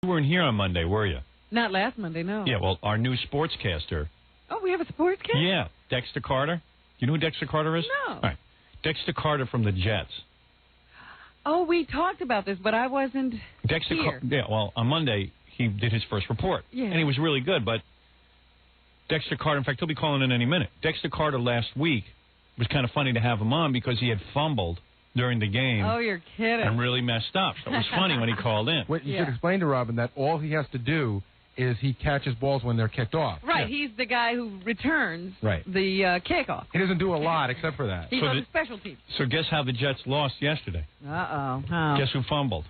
weren't here on Monday, were you? Not last Monday, no. Yeah, well, our new sportscaster. Oh, we have a sportscaster? Yeah, Dexter Carter. You know who Dexter Carter is? No. All right. Dexter Carter from the Jets. Oh, we talked about this, but I wasn't here. Yeah, well, on Monday, he did his first report. Yeah. And he was really good, but Dexter Carter, in fact, he'll be calling in any minute. Dexter Carter last week was kind of funny to have him on because he had fumbled during the game. Oh, you're kidding. And really messed up. So it was funny when he called in. Wait, you should explain to Robin that all he has to do is he catches balls when they're kicked off. Right, he's the guy who returns the kickoff. He doesn't do a lot except for that. He's on the special team. So guess how the Jets lost yesterday? Uh-oh. How? Guess who fumbled?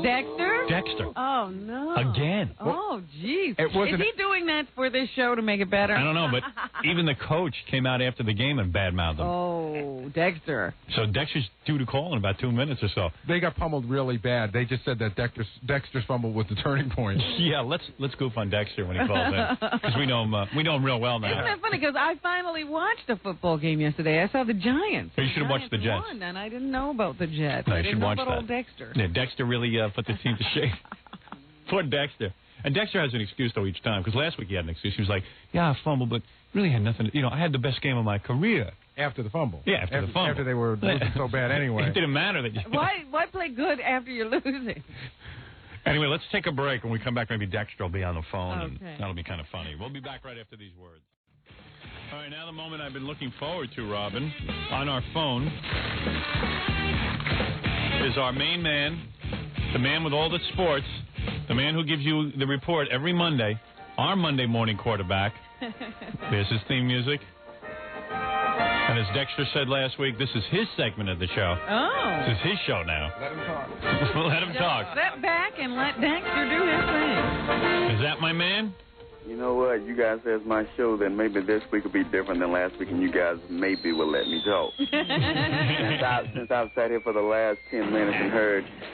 Dexter? Dexter. Oh, no. Again. Oh, jeez. Is wasn't- he doing that for this show to make it better? I don't know, but even the coach came out after the game and badmouthed him. Oh, Dexter. So Dexter's due to call in about 2 minutes or so. They got pummeled really bad. They just said that Dexter's fumble was the turning point. Yeah, let's goof on Dexter when he calls in because we know him real well now. Isn't that funny? Because I finally watched a football game yesterday. I saw the Giants. You should have watched the Jets. Won, and I didn't know about the Jets. No, I you didn't should know watch about that. old Dexter. Yeah, Dexter really put the team to shame. Poor Dexter. And Dexter has an excuse, though, each time. Because last week he had an excuse. He was like, yeah, I fumbled, but really had nothing. I had the best game of my career. After the fumble. Yeah, after the fumble. After they were losing so bad anyway. It didn't matter that you... Why play good after you're losing? Anyway, let's take a break. When we come back, maybe Dexter will be on the phone, and that'll be kind of funny. We'll be back right after these words. All right, now the moment I've been looking forward to, Robin. On our phone is our main man, the man with all the sports, the man who gives you the report every Monday, our Monday morning quarterback. There's his theme music. And as Dexter said last week, this is his segment of the show. Oh. This is his show now. Let him talk. Let him talk. Step back and let Dexter do his thing. Is that my man? You know what? You guys says my show, then maybe this week will be different than last week, and you guys maybe will let me talk. Since I've sat here for the last 10 minutes and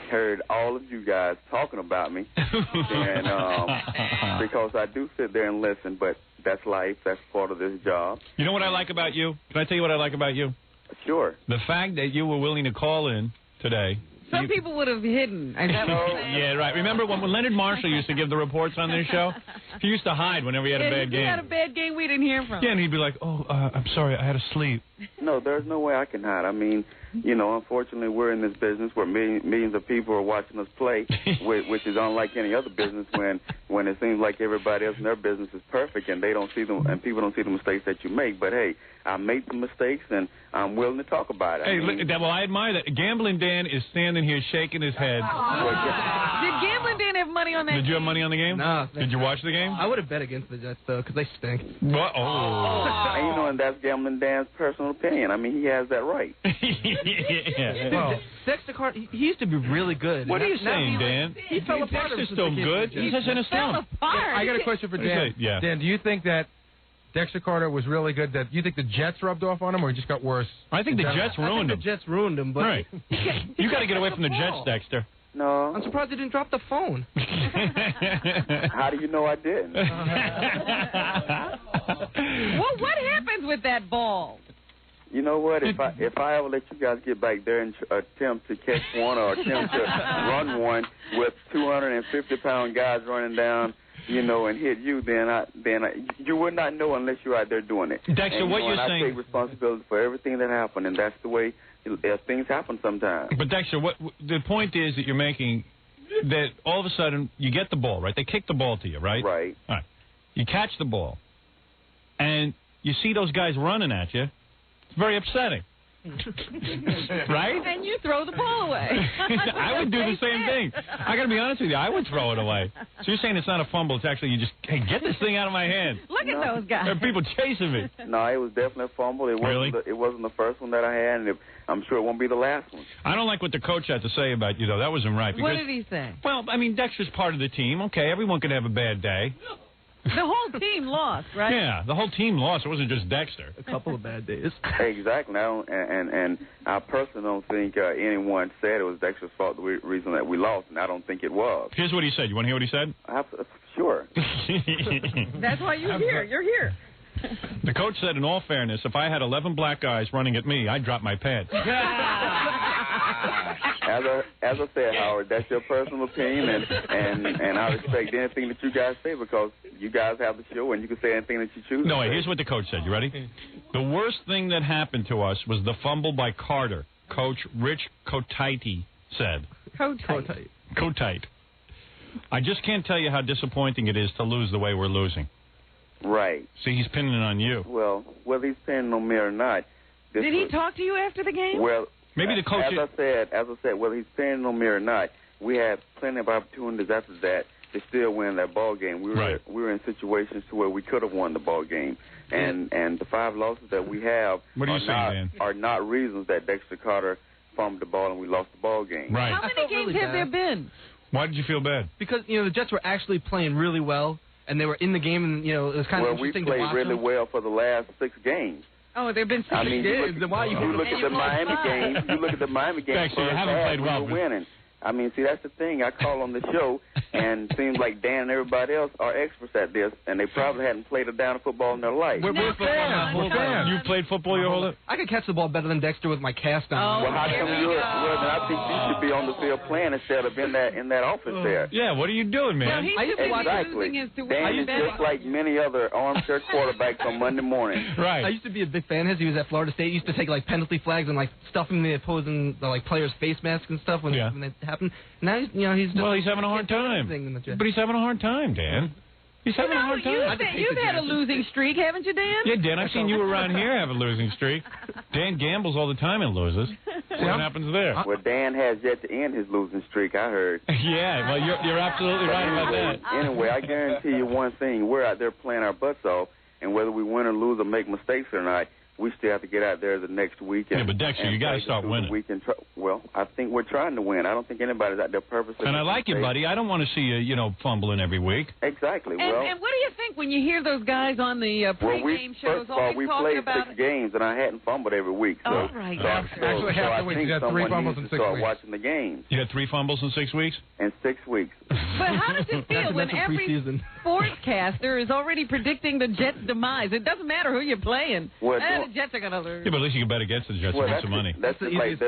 heard all of you guys talking about me, and because I do sit there and listen, but that's life. That's part of this job. You know what I like about you? Can I tell you what I like about you? Sure. The fact that you were willing to call in today. Some people would have hidden. Is that what you're saying? Yeah, right. Remember when Leonard Marshall used to give the reports on their show? He used to hide whenever he had a bad game. If he had a bad game, we didn't hear from him. Yeah, and he'd be like, I'm sorry, I had to sleep. No, there's no way I can hide. I mean, unfortunately, we're in this business where millions of people are watching us play, which is unlike any other business when it seems like everybody else in their business is perfect and they don't see them, and people don't see the mistakes that you make. But, hey, I made some mistakes, and I'm willing to talk about it. I admire that. Gambling Dan is standing here shaking his head. Did Gambling Dan have money on that Did you have money on the game? No. Did you watch the game? I would have bet against the Jets, though, because they stink. What? And that's Gambling Dan's personal opinion. I mean, he has that right. Yeah. Well, Dexter Carter, he used to be really good. What are you saying, Dan? He fell apart. Dexter's still good. He's just in a slump. I got a question for Dan. Yeah. Dan, do you think that Dexter Carter was really good? That you think the Jets rubbed off on him, or he just got worse? I think the Jets ruined him. The Jets ruined him, but right. You got to get away from the Jets, Dexter. No. I'm surprised he didn't drop the phone. How do you know I didn't? Well, what happens with that ball? You know what? If I ever let you guys get back there and attempt to catch one or attempt to run one with 250-pound guys running down, and hit you, then you would not know unless you're out there doing it. Dexter, and, what you're I saying? take responsibility for everything that happened, and that's the way things happen sometimes. But Dexter, the point is that you're making that all of a sudden you get the ball, right? They kick the ball to you, right? Right. All right. You catch the ball, and you see those guys running at you. It's very upsetting. Right? And you throw the ball away. I would do the same thing. I got to be honest with you. I would throw it away. So you're saying it's not a fumble. It's actually hey, get this thing out of my hand. Look at those guys. There are people chasing me. No, it was definitely a fumble. It wasn't the first one that I had, and I'm sure it won't be the last one. I don't like what the coach had to say about you, though. That wasn't right. What did he say? Well, I mean, Dexter's part of the team. Okay, everyone could have a bad day. The whole team lost, right? Yeah, the whole team lost. It wasn't just Dexter. A couple of bad days. Exactly. And I personally don't think anyone said it was Dexter's fault, the reason that we lost, and I don't think it was. Here's what he said. You want to hear what he said? Sure. That's why you're here. You're here. The coach said, in all fairness, if I had 11 black guys running at me, I'd drop my pants. As I said, Howard, that's your personal opinion, and I respect anything that you guys say because you guys have the show and you can say anything that you choose. No, wait, here's what the coach said. You ready? The worst thing that happened to us was the fumble by Carter. Coach Rich Kotite said. Kotite. I just can't tell you how disappointing it is to lose the way we're losing. Right. See, he's pinning it on you. Well, whether he's pinning on me or not. Did he talk to you after the game? Well, maybe the coach. As I said, whether he's pinning on me or not, we had plenty of opportunities after that to still win that ball game. We were in situations to where we could have won the ball game, and the 5 losses that we have are not reasons that Dexter Carter fumbled the ball and we lost the ball game. Right. How many games have there been? Why did you feel bad? Because the Jets were actually playing really well, and they were in the game, and it was kind of interesting to watch. Well, we played really well for the last 6 games. Oh, there have been 6 games. You look at the Miami game. You look at the Miami game. Actually, you haven't played well. We were winning. I mean, see, that's the thing. I call on the show, and it seems like Dan and everybody else are experts at this, and they probably hadn't played a down of football in their life. We're fans. You played football your whole life? I could catch the ball better than Dexter with my cast on. Well, how come you're? Well, then I think you should be on the field playing instead of in that office there. Yeah, what are you doing, man? Well, he should be losing his to Dan is just like many other armchair quarterbacks on Monday morning. Right. I used to be a big fan of his. He was at Florida State. He used to take penalty flags and stuffing the opposing players' face masks and stuff when it happened. Now he's he's having a hard time. But he's having a hard time, Dan. He's having a hard time. You've had a losing streak, haven't you, Dan? Yeah, Dan, I've seen you around here have a losing streak. Dan gambles all the time and loses. What happens there? Well, Dan has yet to end his losing streak, I heard. Yeah, well, you're absolutely right about that. Anyway, I guarantee you one thing. We're out there playing our butts off, and whether we win or lose or make mistakes or not, we still have to get out there the next week. Yeah, but Dexter, you got to start winning. Well, I think we're trying to win. I don't think anybody's out there purposely. And I like you, buddy. I don't want to see you, fumbling every week. Exactly. And what do you think when you hear those guys on the pregame shows always talking about? We played 6 games, and I hadn't fumbled every week. So, all right. Actually, half the week you got 3 fumbles in 6 weeks. Start watching the games. You had 3 fumbles in 6 weeks? In 6 weeks. But how does it feel when every sportscaster is already predicting the Jets' demise? It doesn't matter who you're playing. Well, the Jets are going to lose. Yeah, but at least you can bet against the Jets and make some money. That's the like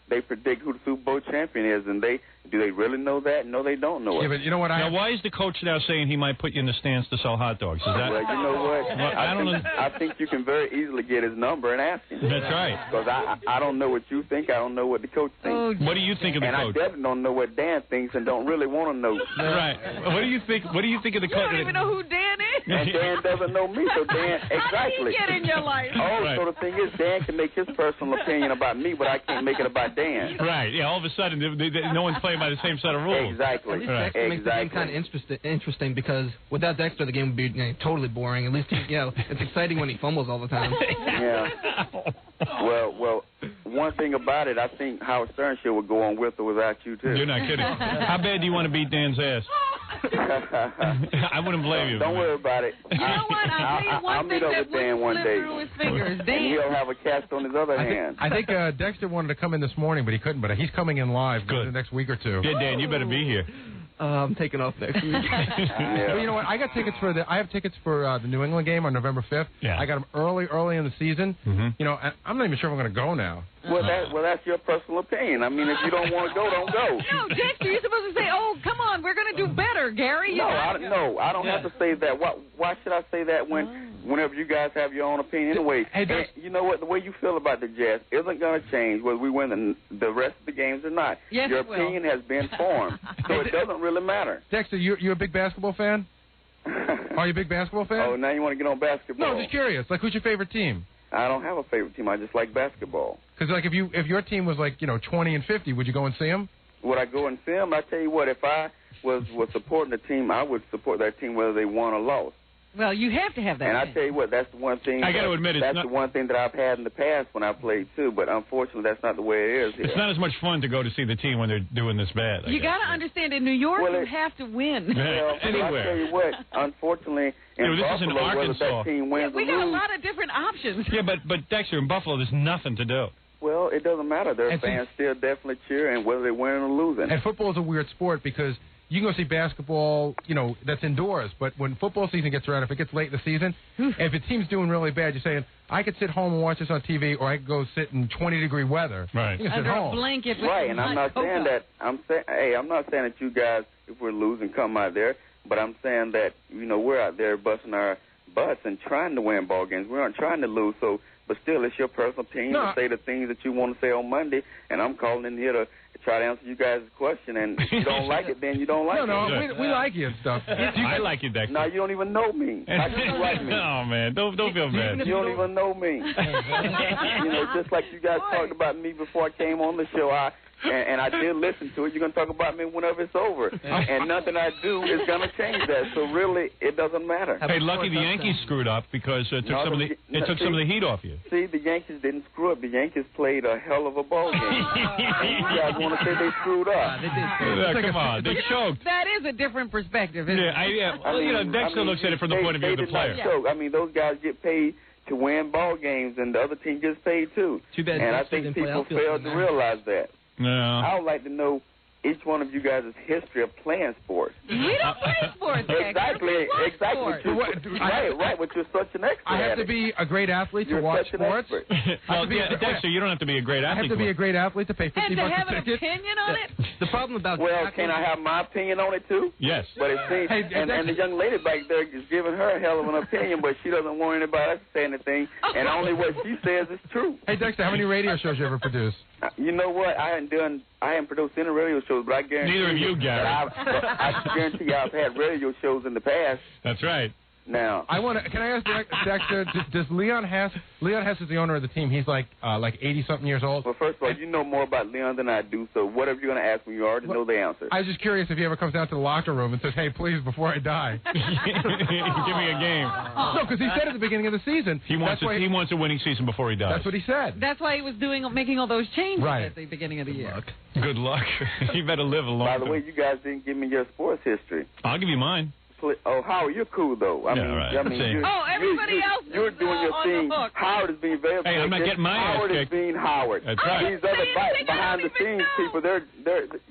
they predict who the Super Bowl champion is, and do they really know that? No, they don't know it. Yeah, but you know what? Why is the coach now saying he might put you in the stands to sell hot dogs? Is that? Well, you know what? Well, I think you can very easily get his number and ask him. That's right. Because I don't know what you think. I don't know what the coach thinks. What do you think of the coach? And I definitely don't know what Dan thinks, and don't really want to know. Right. What do you think? What do you think of the coach? You don't even know who Dan is. And Dan doesn't know me, so Dan How did he get in your life? So the thing is, Dan can make his personal opinion about me, but I can't make it about Dan. Right. Yeah. All of a sudden, no one's playing by the same set of rules. Exactly. At least Dexter makes the game kind of interesting because without Dexter, the game would be totally boring. At least it's exciting when he fumbles all the time. Yeah. Well, one thing about it, I think Howard Stern show would go on with or without you too. You're not kidding. How bad do you want to beat Dan's ass? I wouldn't blame you. Don't worry about it. You know what? I'll tell you one thing that wouldn't slip through his fingers. Dan. And he'll have a cast on his other hand. I think Dexter wanted to come in this morning, but he couldn't. But he's coming in live in the next week or 2. Yeah, Dan, you better be here. I'm taking off next week. Well, you know what? I got tickets for I have tickets for the New England game on November 5th. Yeah. I got them early in the season. Mm-hmm. And I'm not even sure if I'm going to go now. Well, that's your personal opinion. I mean, if you don't want to go, don't go. No, Dexter, you're supposed to say, "Oh, come on, we're going to do better, Gary." I don't have to say that. Why should I say that whenever you guys have your own opinion? Anyway, you know what? The way you feel about the Jets isn't going to change whether we win the rest of the games or not. Yes, your opinion has been formed, so it doesn't really matter. Dexter, you're a big basketball fan? Are you a big basketball fan? Oh, now you want to get on basketball? No, I'm just curious. Like, who's your favorite team? I don't have a favorite team. I just like basketball. Because, like, if your team was, 20 and 50, would you go and see them? Would I go and see them? I tell you what, if I was supporting the team, I would support that team whether they won or lost. Well, you have to have that. And I tell you what, that's the one thing. I got to admit, that's the one thing that I've had in the past when I played too. But unfortunately, that's not the way it is here. It's not as much fun to go to see the team when they're doing this bad. You got to understand, in New York, you have to win. Well, anywhere. I tell you what, unfortunately, in this Buffalo, is in Arkansas. whether that team wins we or got lose, a lot of different options. Yeah, but Dexter, in Buffalo, there's nothing to do. Well, it doesn't matter. Their fans still definitely cheer, and whether they're winning or losing. And football is a weird sport because you can go see basketball, that's indoors. But when football season gets around, if it gets late in the season, if a team's doing really bad, you're saying, I could sit home and watch this on TV, or I could go sit in 20-degree weather. Right. You can sit Under home. a blanket with Right, and I'm not saying that. I'm not saying that you guys, if we're losing, come out there. But I'm saying that we're out there busting our butts and trying to win ball games. We aren't trying to lose. So, but still, it's your personal opinion to say the things that you want to say on Monday. And I'm calling in here to try to answer you guys' question. And if you don't like it, then you don't like it. No, we like you and stuff. I like you, Dexter. No, you don't even know me. How can you like me? No, man, don't feel bad. You don't even know me. Just like you guys talked about me before I came on the show. And I did listen to it. You're going to talk about me whenever it's over. And nothing I do is going to change that. So, really, it doesn't matter. Hey, lucky the Yankees screwed up because it took some of the heat off you. See, the Yankees didn't screw up. The Yankees played a hell of a ball game. You guys want to say they screwed up. Come on, they choked. That is a different perspective, isn't it? Dexter looks at it from the point of view of the player. Choke. I mean, those guys get paid to win ball games, and the other team gets paid, too. Too bad. And I think people fail to realize that. No. I would like to know each one of you guys' history of playing sports. We don't play sports. Exactly. Right. But you're such an expert. I have to be a great athlete to watch sports. Well, Dexter, you don't have to be a great athlete. I have to be a great athlete to pay $50 and to have a an ticket. opinion on it. The problem about can I have my opinion on it too? Yes. But it seems, and the young lady back there is giving her a hell of an opinion, but she doesn't want anybody else to say anything, and only what she says is true. Hey, Dexter, how many radio shows you ever produce? You know what? I haven't produced any radio shows, but I guarantee neither of you, Gary. I guarantee you I've had radio shows in the past. That's right. Now, can I ask Dexter, does Leon Hess is the owner of the team, he's like 80-something years old? Well, first of all, you know more about Leon than I do, so whatever you're going to ask me, you already know the answer. I was just curious if he ever comes down to the locker room and says, hey, please, before I die, give me a game. No, because he said at the beginning of the season, he wants a winning season before he dies. That's what he said. That's why he was making all those changes Right. at the beginning of the year. Good luck. You better live a long time. By the way, you guys didn't give me your sports history. I'll give you mine. Oh, Howard, you're cool, though. I mean, everybody else you're doing your thing. Howard is being very I'm not getting my ass Howard kicked. is being Howard. That's right. These other behind-the-scenes people,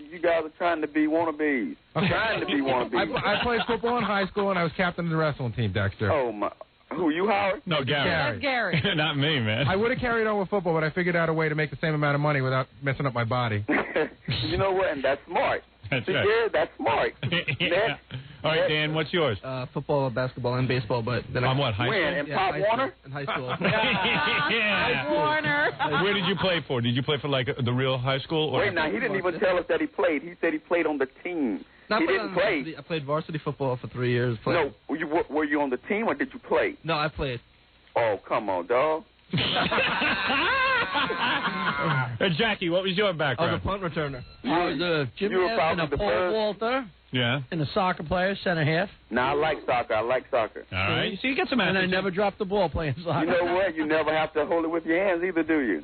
you guys are trying to be wannabes. Trying to be wannabes. I played football in high school, and I was captain of the wrestling team, Dexter. Oh, my. Who, you, Howard? No, Gary. That's Gary. Not me, man. I would have carried on with football, but I figured out a way to make the same amount of money without messing up my body. You know what? And that's smart. That's right. Yeah, that's smart. Yeah. All right, Dan, what's yours? Football, basketball, and baseball, but then what, high school? And Pop Warner? In high school. Yeah. Pop Warner. Where did you play for? Did you play for, the real high school? Or Wait, now, he didn't even tell us that he played. He said he played on the team. He didn't play. I played varsity football for 3 years. No, were you on the team or did you play? No, I played. Oh, come on, dog. Jackie, what was your background? I was a punt returner. I was a gymnast and a pole vaulter. Yeah. And a soccer player, center half. No, I like soccer. All right. So you get some And I never dropped the ball playing soccer. You know what? You never have to hold it with your hands either, do you?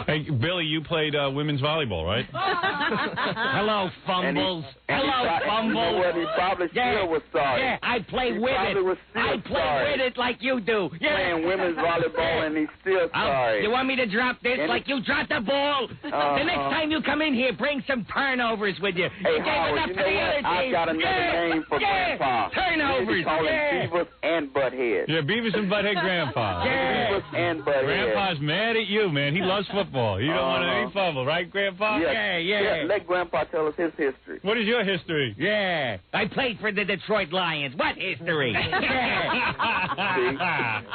Hey, Billy, you played women's volleyball, right? Hello, fumbles. Hello, fumbles. You know what? He probably still was sorry. Yeah, I play with it. I play with it like you do. Yeah. Playing women's volleyball, and he's still sorry. You want me to drop this like you dropped the ball? The next time you come in here, bring some turnovers with you. Hey, You gave Howard, enough you to know the what? other team. I've got another name for Grandpa. Turnovers. We call him Beavis and Butthead. Yeah, Beavis and Butthead Grandpa. Yeah. Beavis and Butthead. Grandpa's mad at you, man. He loves football. You don't want any fumble, right, Grandpa? Yeah. Let Grandpa tell us his history. What is your history? Yeah. I played for the Detroit Lions. What history? See?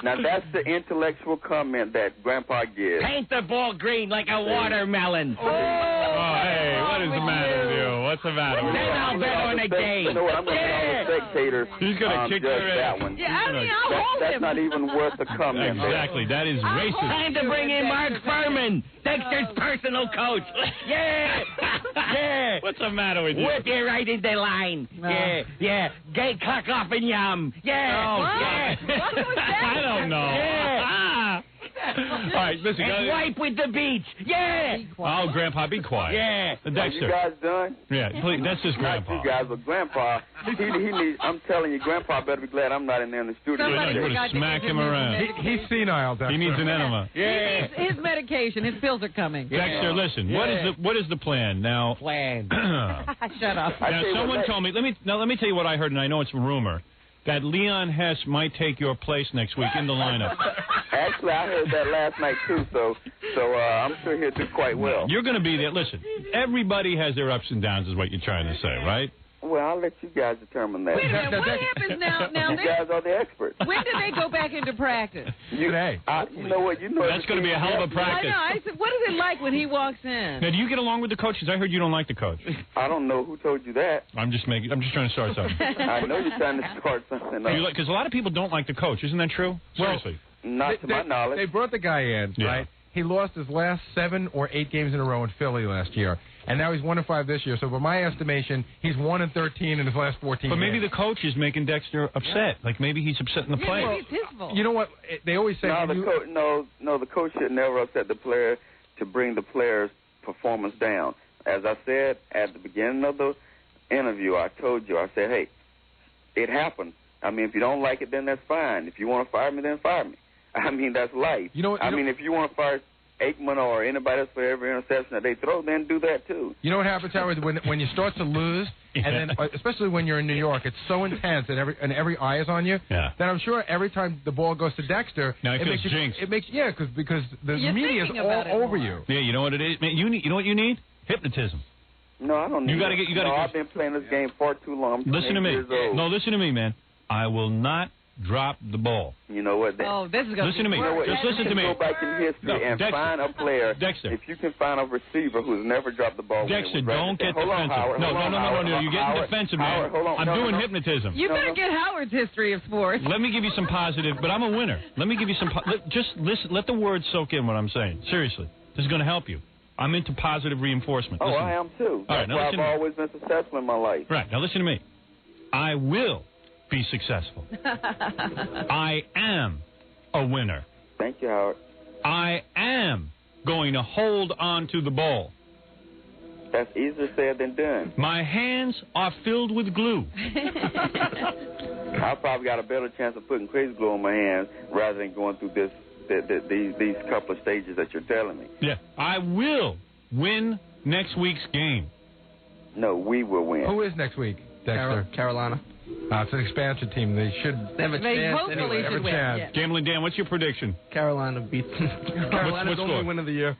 Now, that's the intellectual comment that Grandpa gives. Paint the ball green like a watermelon. Oh, hey, what is the matter with you? What's the matter with Then you? I'll bet on a game. You know what? I'm going to let the spectators He's going to kick judge your ass. that one. Yeah, I mean, I'll hold That's him. not even worth the comment. Exactly. That is racist. Time to bring in Mark Furman, Dexter's personal coach. Yeah. Yeah. What's the matter with you? Whip you right into line. Yeah. Gay cock off and yum. Yeah. Oh, yeah. What was that? I don't know. Yeah. All right, listen. And wipe with the beach. Yeah. Oh, Grandpa, be quiet. Yeah. Dexter. Are you guys done? Yeah, please. That's just Grandpa. Not you guys, but Grandpa. He needs. I'm telling you, Grandpa better be glad I'm not in there in the studio. Somebody you would have smacked him around. He's senile, Dexter. He needs an enema. Yeah. He needs his medication. His pills are coming. Dexter, listen. Yeah. What is the plan now? Plan. Shut up. Now, someone told me. Let me tell you what I heard, and I know it's a rumor that Leon Hess might take your place next week in the lineup. Actually, I heard that last night too. So I'm sure he'll do quite well. You're going to be there. Listen, everybody has their ups and downs, is what you're trying to say, right? Well, I'll let you guys determine that. Wait a minute, what happens now? You guys are the experts. When do they go back into practice? Today. You know what? You know That's going to be a hell of a practice. I know. I said, what is it like when he walks in? Now, do you get along with the coach? Because I heard you don't like the coach. I don't know who told you that. I'm just trying to start something. I know you're trying to start something. Because a lot of people don't like the coach. Isn't that true? Seriously. Not to my knowledge. They brought the guy in, right? He lost his last 7 or 8 games in a row in Philly last year, and now he's 1-5 this year. So, by my estimation, he's 1-13 in his last 14. But maybe games. the coach is making Dexter upset. Like maybe he's upsetting the player. Maybe it's his fault. You know what? They always say. The coach should never upset the player to bring the player's performance down. As I said at the beginning of the interview, I told you, I said, hey, it happened. I mean, if you don't like it, then that's fine. If you want to fire me, then fire me. I mean, that's life. I mean, if you want to fire Aikman or anybody else for every interception that they throw, then do that too. You know what happens, Howard, when you start to lose, and then especially when you're in New York, it's so intense and every eye is on you. Yeah. That I'm sure every time the ball goes to Dexter, now it makes feels jinxed. It makes because the media is all over you. Yeah, you know what it is, man. You know what you need? Hypnotism. No, I don't need. I've been playing this game far too long. Listen to me. No, listen to me, man. I will not drop the ball. You know what? This is going listen to me. Just listen to me. Go back in history and find a player. Dexter. If you can find a receiver who's never dropped the ball. Dexter, don't get defensive. No. You're getting defensive, man. I'm doing hypnotism. You better get Howard's history of sports. Let me give you some positive, but I'm a winner. Let me give you some. Just listen. Let the words soak in what I'm saying. Seriously, this is going to help you. I'm into positive reinforcement. Listen. I am too. That's why I've always been successful in my life. Right. Now listen to me. I will be successful. I am a winner. Thank you, Howard. I am going to hold on to the ball. That's easier said than done. My hands are filled with glue. I probably got a better chance of putting crazy glue on my hands rather than going through these couple of stages that you're telling me. Yeah. I will win next week's game. No, we will win. Who is next week, Dexter? Carolina. It's an expansion team. They should have a chance. Hopefully have a chance. Yeah. Gambling Dan, what's your prediction? Carolina beats Carolina's only win of the year.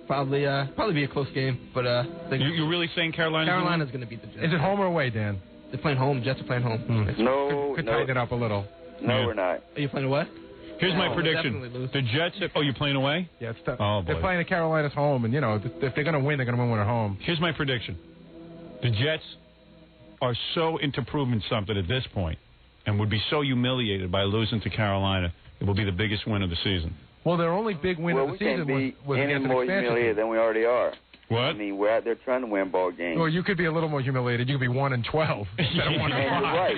Probably be a close game, but you're really saying Carolina's going to beat the Jets? Is it home or away, Dan? They're playing home. Jets are playing home. Could tighten it up a little. No, we're not. Are you playing away? Here's my prediction. The Jets. You're playing away? Yeah, it's tough. Oh, boy. They're playing at Carolina's home, and if they're going to win, they're going to win at home. Here's my prediction. The Jets are so into proving something at this point, and would be so humiliated by losing to Carolina, it will be the biggest win of the season. Well, their only big win of the season was any against more an expansion humiliated than we already are. What? I mean, we're out there trying to win ball games. Well, you could be a little more humiliated. You could be 1-12 instead of 1-5. Right.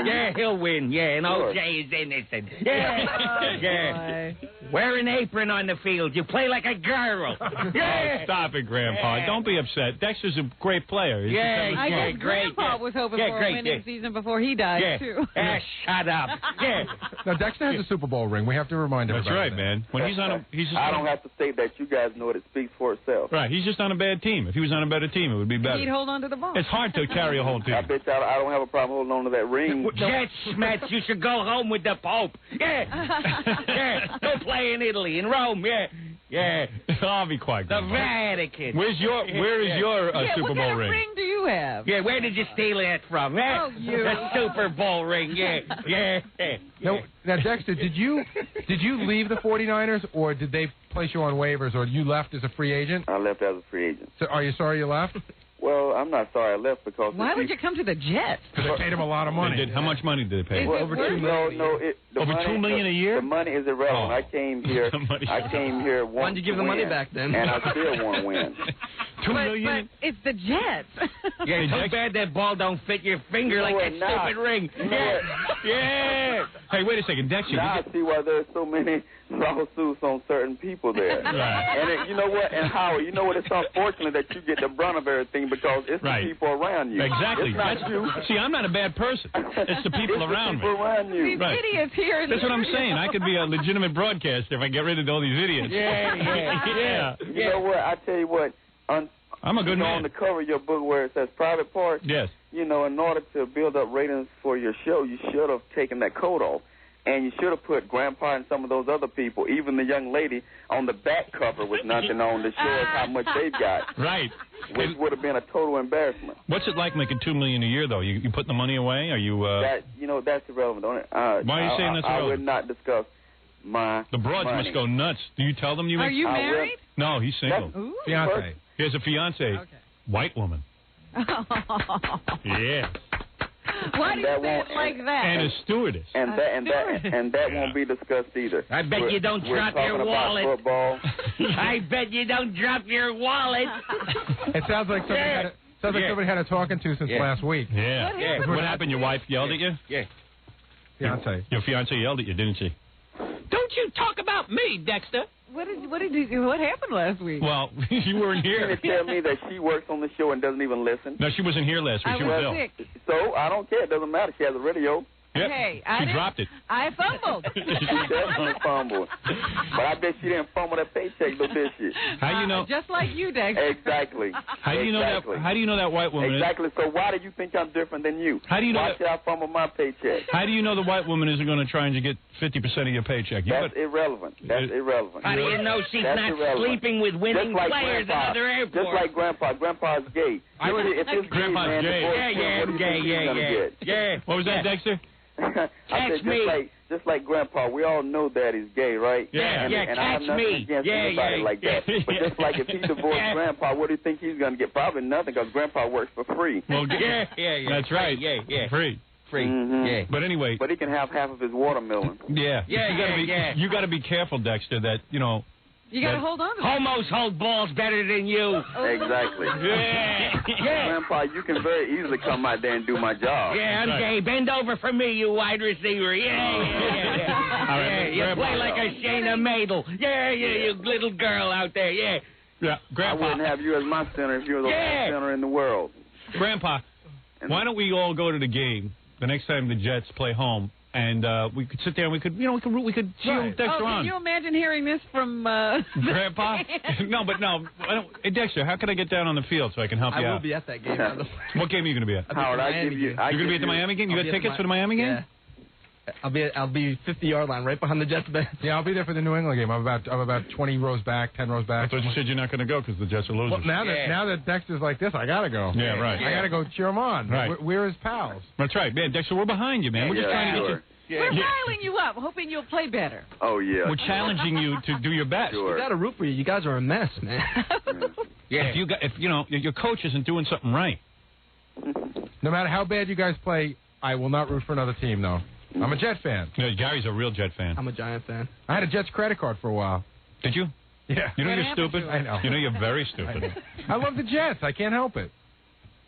Yeah, he'll win. Yeah, and Sure. OJ is innocent. Yeah. Wear an apron on the field. You play like a girl. Yeah. Oh, stop it, Grandpa. Yeah. Don't be upset. Dexter's a great player. He's I guess great. Grandpa was hoping for a winning season before he died, too. Shut up. Yeah. Now, Dexter has a Super Bowl ring. We have to remind everybody. That's right, that. man. When he's on I don't have to say that. You guys know it. It speaks for itself. Right, he's just on a bad team. If he was on a better team, it would be better. He'd hold on to the ball. It's hard to carry a whole team. I bet you I don't have a problem holding on to that ring. Jet Schmetz, you should go home with the Pope. Yeah. Go play in Italy, in Rome. Yeah. I'll be quiet. The Grandpa. Vatican. Where is your Super what Bowl kind of ring? ring do you have? Yeah, where did you steal that from? Oh, you. The Super Bowl ring. Yeah. Now, Dexter, did you leave the 49ers, or did they place you on waivers, or you left as a free agent? I left as a free agent. So, are you sorry you left? Well, I'm not sorry I left because... Why would you come to the Jets? Because they paid him a lot of money. How much money did they pay? Over $2 million. Over $2 million a year? The money is irrelevant. I came here. Why didn't you give the money back then? And I still want to win. $2 million? But it's the Jets. Yeah, too bad that ball don't fit your finger like that stupid ring. Yeah. Yeah. Hey, wait a second, Dexter. Now I see why there's so many lawsuits on certain people there. Right. And you know what? And Howard, you know what? It's unfortunate that you get the brunt of everything because it's the people around you. Exactly. It's not you. See, I'm not a bad person. It's the people around me. Around you. These idiots here. That's what I'm saying. I could be a legitimate broadcaster if I get rid of all these idiots. Yeah. You know what? I tell you what. I'm a good man. On the cover of your book where it says private parts. Yes. You know, in order to build up ratings for your show, you should have taken that coat off. And you should have put Grandpa and some of those other people, even the young lady, on the back cover with nothing on to show us how much they've got. Right. Which would have been a total embarrassment. What's it like making $2 million a year, though? You putting the money away? Are you? That's irrelevant. Why are you saying that's irrelevant? I would not discuss The broads money. must go nuts. Do you tell them you? Are you married? No, he's single. Fiance. He has a fiance. Okay. White woman. Yeah. Why do you say it like that? And a stewardess. And that won't be discussed either. I bet you don't drop your wallet. Football. I bet you don't drop your wallet. It sounds like somebody had a talking to since last week. Yeah. What happened? Your wife yelled at you? Yeah. Fiance. Your fiance yelled at you, didn't she? Don't you talk about me, Dexter. What happened last week? Well, you weren't here. You tell me that she works on the show and doesn't even listen. No, she wasn't here last week. She was ill. sick. So I don't care. It doesn't matter. She has a radio. Yep. Hey, she dropped it. I fumbled. She definitely fumbled. But I bet she didn't fumble that paycheck, though, did she? How do you know? Just like you, Dexter. Exactly. How do you know that? How do you know that white woman? Exactly. So why do you think I'm different than you? How do you know? Why should I fumble my paycheck? How do you know the white woman isn't going to try and get 50% of your paycheck? That's irrelevant. That's irrelevant. How do you know she's not sleeping with winning players at other airports? Just like Grandpa. Grandpa's gay. Grandpa's gay. Yeah. What was that, Dexter? I said, just like Grandpa, we all know Daddy's gay, right? Yeah. And I have nothing against anybody like that. But just like if he divorced Grandpa, what do you think he's going to get? Probably nothing, because Grandpa works for free. Well, that's right. Yeah. Free. Mm-hmm. Yeah. But anyway. But he can have half of his watermelon. Yeah. You got to be careful, Dexter, that, you know. You got to hold on to it. Homos hold balls better than you. Exactly. Yeah. Grandpa, you can very easily come out there and do my job. Yeah, I'm gay. Bend over for me, you wide receiver. Yeah. You play like a Shayna Madel. Yeah, you little girl out there. Yeah. Yeah, Grandpa. I wouldn't have you as my center if you were the best center in the world. Grandpa, why don't we all go to the game the next time the Jets play home? And we could sit there and we could cheer Dexter on. Can you imagine hearing this from Grandpa? No. Hey, Dexter, how can I get down on the field so I can help you out? I will be at that game. What game are you going to be at? Howard, You're going to be at the Miami game? You got tickets for the Miami game? Yeah. I'll be 50-yard line right behind the Jets bench. Yeah, I'll be there for the New England game. I'm about 20 rows back, 10 rows back. I thought you said you're not going to go because the Jets are losing. Well, now that Dexter's like this, I gotta go. Yeah, right. I gotta go cheer him on. Right. We're his pals. That's right, man. Dexter, we're behind you, man. We're just trying to get you. We're riling you up, hoping you'll play better. Oh, yeah. We're challenging you to do your best. Sure. We got to root for you. You guys are a mess, man. If your coach isn't doing something right. No matter how bad you guys play, I will not root for another team, though. I'm a Jet fan. No, Gary's a real Jet fan. I'm a Giant fan. I had a Jets credit card for a while. Did you? Yeah. You know you're stupid? I know. You know you're very stupid. I love the Jets. I can't help it.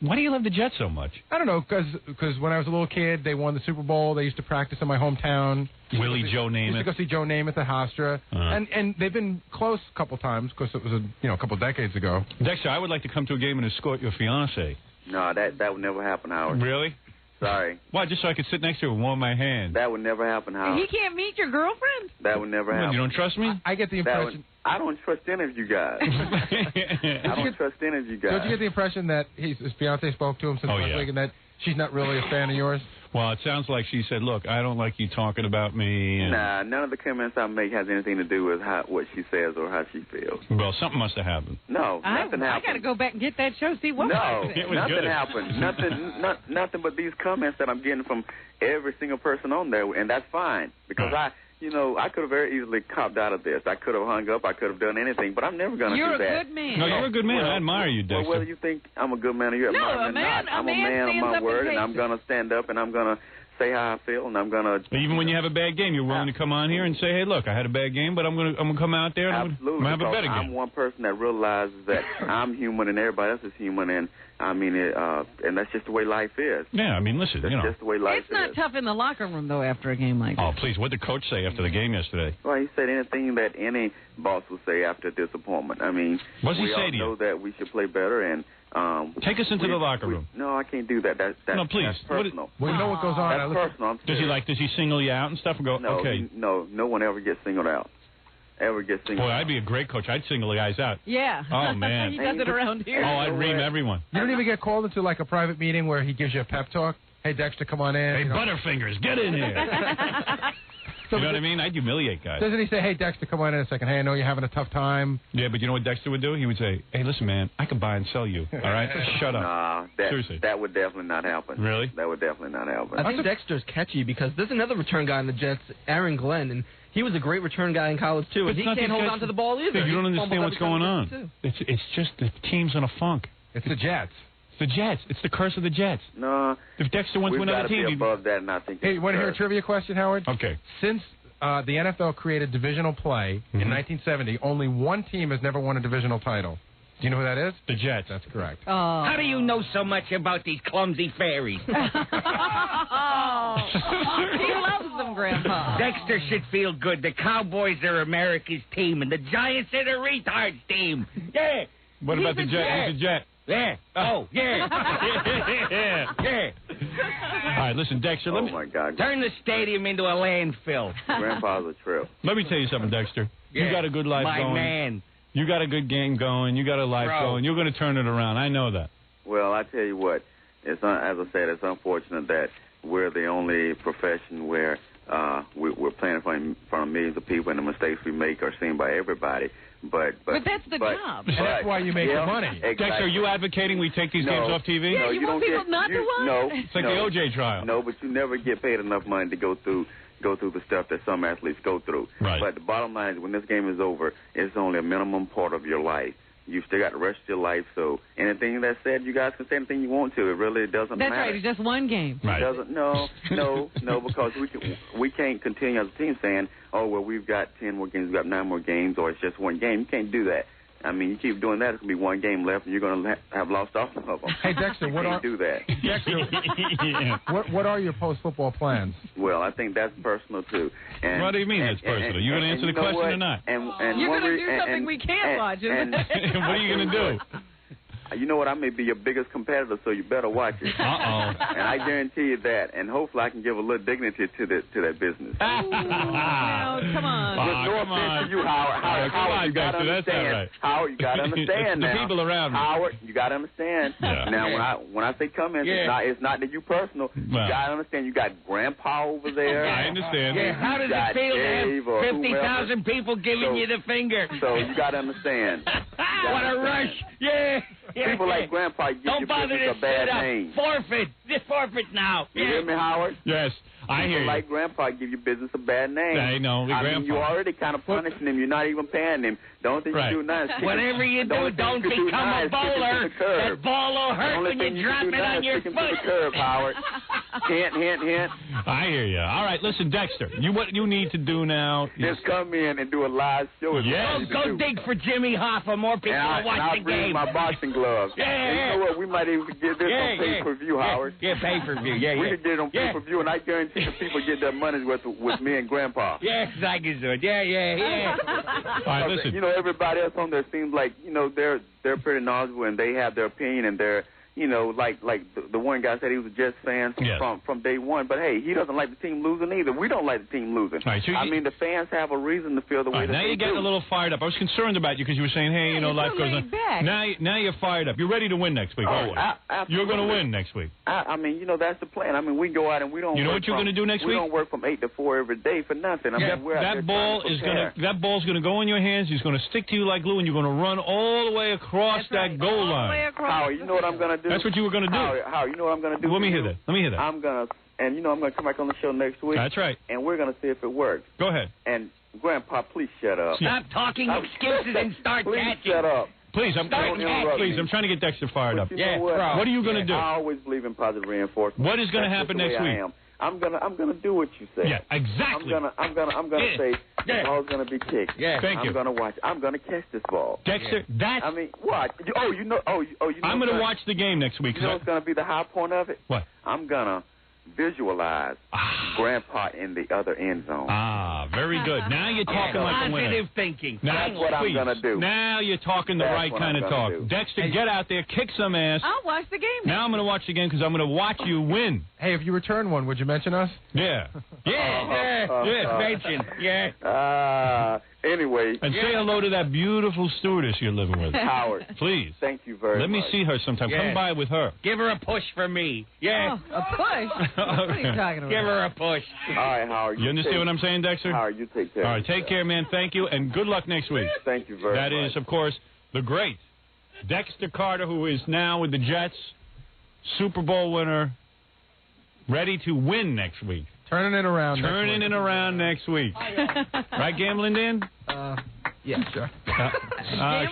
Why do you love the Jets so much? I don't know, because when I was a little kid, they won the Super Bowl. They used to practice in my hometown. Joe Namath. Used to go see Joe Namath at Hofstra. And they've been close a couple times because it was a couple decades ago. Dexter, I would like to come to a game and escort your fiancé. No, that would never happen, Howard. Really? Sorry. Why, just so I could sit next to her and warm my hand? That would never happen, Howard. He can't meet your girlfriend? That would never happen. You don't trust me? I get the impression... I don't trust any of you guys. I don't trust any of you guys. Don't you get the impression that his fiancé spoke to him since last week and that she's not really a fan of yours? Well, it sounds like she said, look, I don't like you talking about me. And... Nah, none of the comments I make has anything to do with what she says or how she feels. Well, something must have happened. No, nothing happened. I got to go back and get that show, see what nothing good. happened. Nothing but these comments that I'm getting from every single person on there, and that's fine because you know, I could have very easily copped out of this. I could have hung up. I could have done anything, but I'm never going to do that. You're a good man. No, you're a good man. I admire you, Dexter. Well, whether you think I'm a good man or you admire me or not, I'm a man of my word, and I'm going to stand up, and I'm going to say how I feel, and I'm going to... Even when you have a bad game, you're willing to come on here and say, hey, look, I had a bad game, but I'm gonna come out there and I'm going to have a better game. I'm one person that realizes that I'm human and everybody else is human, and I mean, and that's just the way life is. Yeah, I mean, listen, that's just the way life is. It's not tough in the locker room, though, after a game like that. Oh, please, what did the coach say after the game yesterday? Well, he said anything that any boss would say after disappointment. I mean, what does he say to you? We all know that we should play better, and... take us into the locker room. No, I can't do that. That's no, please. That's personal. Well, you know what goes on. That's personal. Does he single you out and stuff and go, no, okay? No one ever gets singled out. Boy, I'd be a great coach. I'd single the guys out. Yeah. Oh, man. He does it around here. Oh, I'd ream everyone. You don't even get called into, like, a private meeting where he gives you a pep talk? Hey, Dexter, come on in. Hey, Butterfingers, get in here. You know what I mean? I'd humiliate guys. Doesn't he say, hey, Dexter, come on in a second. Hey, I know you're having a tough time. Yeah, but you know what Dexter would do? He would say, hey, listen, man, I can buy and sell you. All right? Shut up. Nah, seriously. That would definitely not happen. Really? That would definitely not happen. I think Dexter's catchy because there's another return guy on the Jets, Aaron Glenn, and he was a great return guy in college, too. And he can't hold on to the ball either. You don't understand what's going on. It's just the team's in a funk. It's the Jets. It's the Jets. It's the curse of the Jets. No. If Dexter went to another team... We've got to be above that, and I think... Hey, you want to hear a trivia question, Howard? Okay. Since the NFL created divisional play in 1970, only one team has never won a divisional title. Do you know who that is? The Jets. That's correct. How do you know so much about these clumsy fairies? He loves them, Grandpa. Dexter should feel good. The Cowboys are America's team, and the Giants are the retards team. Yeah. What about the Jets? He's a Jet. Yeah. Oh, yeah. Yeah. All right, listen, Dexter. Oh, my God. Turn the stadium into a landfill. Grandpa's a trip. Let me tell you something, Dexter. You got a good life going. My man. You got a good game going. You got a life going. You're going to turn it around. I know that. Well, I tell you what. As I said, it's unfortunate that we're the only profession where we're playing in front of millions of people, and the mistakes we make are seen by everybody. But that's the job. And that's why you make the money. Exactly. Dexter, are you advocating we take these games off TV? Yeah, you want people not to watch? No. It's like the O.J. trial. No, but you never get paid enough money to go through the stuff that some athletes go through. Right. But the bottom line is, when this game is over, it's only a minimum part of your life. You still got the rest of your life, so anything that's said, you guys can say anything you want to. It really doesn't matter. That's right. It's just one game. Right. It doesn't. No, because we can't continue as a team saying, oh, well, we've got 10 more games, we've got 9 more games, or it's just one game. You can't do that. I mean, you keep doing that, it's going to be one game left, and you're going to have lost all of them. Hey, Dexter, do that. Dexter, what are your post-football plans? Well, I think that's personal, too. And, what do you mean that's personal? You going to answer the question or not? You're going to do something we can't watch, isn't it? What are you going to do? You know what? I may be your biggest competitor, so you better watch it. Uh-oh. And I guarantee you that. And hopefully I can give a little dignity to that business. No, come on. No offense to you, Howard. Howard, you got to understand. Right. Howard, you got to understand now. The people around me. Howard, you got to understand. Yeah. Now, when I say comments, it's not that you personal. You got to understand. You got Grandpa over there. I understand. Yeah, how does it feel to have 50,000 people giving you the finger? So you got to understand. What a rush. Yeah. People like Grandpa give Don't your bother business to a bad sit up. name. Forfeit. Just forfeit now. You hear me, Howard? Yes, I hear you. People like Grandpa give your business a bad name. I know. I mean, you're already kind of punishing him. You're not even paying him. The only thing you do now is whatever you do, don't become a bowler. That ball will hurt when you drop it on your foot. The curb, Howard. Hint, hint, hint. I hear you. All right, listen, Dexter. What you need to do now is just come in and do a live show. Go dig for Jimmy Hoffa. More people will watch the game. I'll bring my boxing gloves. And you know what? We might even get this on pay-per-view, Howard. Yeah, pay-per-view. We could get it on pay-per-view, and I guarantee the people get their money's worth with me and Grandpa. Yes, I can do it. Yeah. All right, listen. You know, everybody else on there seems like, you know, they're pretty knowledgeable and they have their opinion and they're, you know, like the one guy said he was a Jets fan from day one. But, hey, he doesn't like the team losing either. We don't like the team losing. Right, so I mean, the fans have a reason to feel the way that now you're getting a little fired up. I was concerned about you because you were saying, hey, you know, life goes on. Now you're fired up. You're ready to win next week. You're going to win next week. I mean, you know, that's the plan. I mean, we go out and we don't. You know what you're going to do next week? We don't work from 8 to 4 every day for nothing. I mean, we're that ball's going to go in your hands. He's going to stick to you like glue, and you're going to run all the way across that goal line. Howard, you know what I'm going to do? That's what you were going to do. Howard, you know what I'm going to do? Let me hear that. I'm going to And, you know, I'm going to come back on the show next week. That's right. And we're going to see if it works. Go ahead. And, Grandpa, please shut up. Stop talking excuses and start please catching. shut up. Please, I'm trying to get Dexter fired up. You know what? What are you going to do? I always believe in positive reinforcement. What is going to happen next week? I'm gonna do what you say. Yeah, exactly. I'm gonna say the ball's gonna be kicked. Yeah. Thank you. I'm gonna watch. I'm gonna catch this ball. Dexter, that's. I mean, what? You know. I'm gonna watch the game next week. You know what's gonna be the high point of it? What? I'm gonna visualize Grandpa in the other end zone. Very good. Now you're talking like a winner. Positive thinking. Now, That's what I'm gonna do. Now you're talking the right kind of talk. Dexter, get out there, kick some ass. I'll watch the game. Now I'm going to watch the game because I'm going to watch you win. Hey, if you return one, would you mention us? Yeah. Mention. Yeah. Anyway. And say hello to that beautiful stewardess you're living with. Howard. Please. Thank you very much. Let me see her sometime. Yeah. Come by with her. Give her a push for me. Yeah. Oh, a push? What are you talking about? Give her a push. All right, Howard. You understand what I'm saying, Dexter? Howard, you take care. All right, take care, man. Thank you, and good luck next week. Thank you very much. That is, of course, the great Dexter Carter, who is now with the Jets, Super Bowl winner, ready to win next week. Turning it around next week. Right, Gambling Dan? Yeah, sure. Shut up.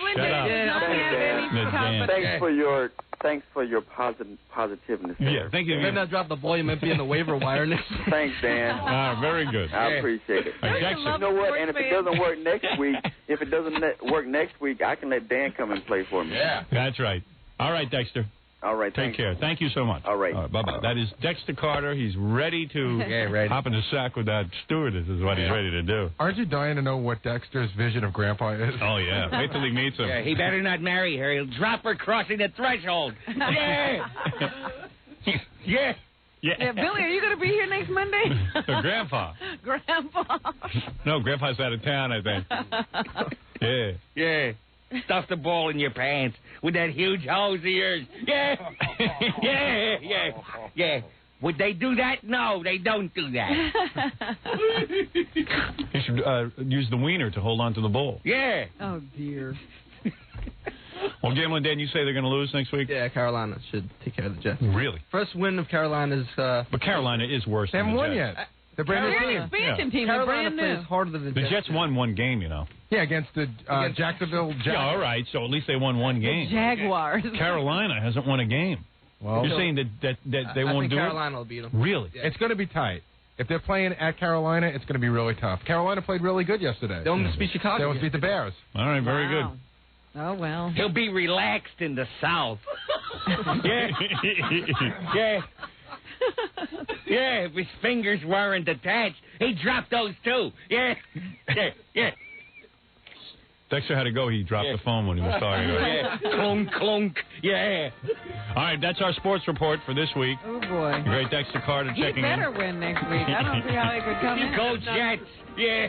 Thanks for your positiveness. Yeah, thank you. Maybe I'll drop the volume and be in the waiver wire next week. Thanks, Dan. Very good. I appreciate it. Dexter. You know what? And if it doesn't work next week, I can let Dan come and play for me. Yeah. That's right. All right, Dexter. All right. Take care. Thank you so much. All right. Bye-bye. That is Dexter Carter. He's ready to hop in the sack with that stewardess is what he's ready to do. Aren't you dying to know what Dexter's vision of Grandpa is? Oh, yeah. Wait till he meets him. Yeah, he better not marry her. He'll drop her crossing the threshold. Yeah. Yeah, Billy, are you going to be here next Monday? Grandpa. Grandpa. No, Grandpa's out of town, I think. Yeah. Stuff the ball in your pants with that huge hose of yours. Yeah. Yeah. Would they do that? No, they don't do that. You should use the wiener to hold on to the bowl. Yeah. Oh, dear. Well, Gambling Dan, you say they're going to lose next week? Yeah, Carolina should take care of the Jets. Really? First win of Carolina's. But Carolina is worse They than haven't the won Jets. yet. They're brand new team. Expansion team. Carolina Brand plays new. harder than the The Jets won one game, you know. Yeah, against the Jacksonville Jaguars. Yeah, all right. So at least they won one game. Jaguars. Carolina hasn't won a game. Well, You're saying that they won't do Carolina will beat them. it? Really? Yeah. it's going to be tight. If they're playing at Carolina, it's going to be really tough. Carolina played really good yesterday. They almost beat Chicago. They almost beat the Bears. All right, very Wow. Oh, well. He'll be relaxed in the South. Yeah. Yeah, if his fingers weren't attached, he'd drop those too. Yeah. Dexter had to go. He dropped the phone when he was talking about it. Yeah. Clunk, clunk. Yeah. All right, that's our sports report for this week. Oh, boy. The great Dexter Carter He checking better in. win next week. I don't see how he could come in. Go Jets. Yeah.